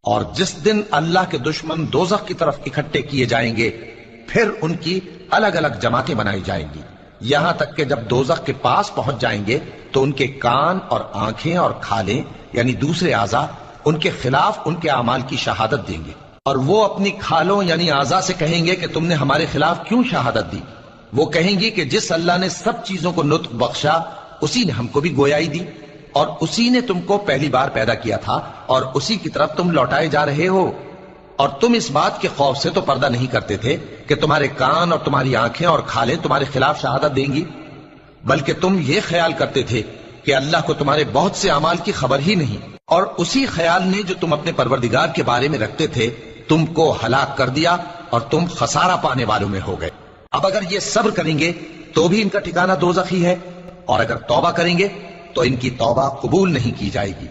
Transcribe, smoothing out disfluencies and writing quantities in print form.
اور جس دن اللہ کے دشمن دوزخ کی طرف اکٹھے کیے جائیں گے پھر ان کی الگ الگ جماعتیں بنائی جائیں گی، یہاں تک کہ جب دوزخ کے پاس پہنچ جائیں گے تو ان کے کان اور آنکھیں اور کھالیں یعنی دوسرے اعضاء ان کے خلاف ان کے اعمال کی شہادت دیں گے، اور وہ اپنی کھالوں یعنی اعضاء سے کہیں گے کہ تم نے ہمارے خلاف کیوں شہادت دی؟ وہ کہیں گی کہ جس اللہ نے سب چیزوں کو نطق بخشا اسی نے ہم کو بھی گویائی دی، اور اسی نے تم کو پہلی بار پیدا کیا تھا اور اسی کی طرف تم لوٹائے جا رہے ہو، اور تم اس بات کے خوف سے تو پردہ نہیں کرتے تھے کہ تمہارے کان اور تمہاری آنکھیں اور کھالیں تمہارے خلاف شہادت دیں گی، بلکہ تم یہ خیال کرتے تھے کہ اللہ کو تمہارے بہت سے اعمال کی خبر ہی نہیں، اور اسی خیال نے جو تم اپنے پروردگار کے بارے میں رکھتے تھے تم کو ہلاک کر دیا اور تم خسارہ پانے والوں میں ہو گئے۔ اب اگر یہ صبر کریں گے تو بھی ان کا ٹھکانہ دوزخ ہی ہے، اور اگر توبہ کریں گے تو ان کی توبہ قبول نہیں کی جائے گی۔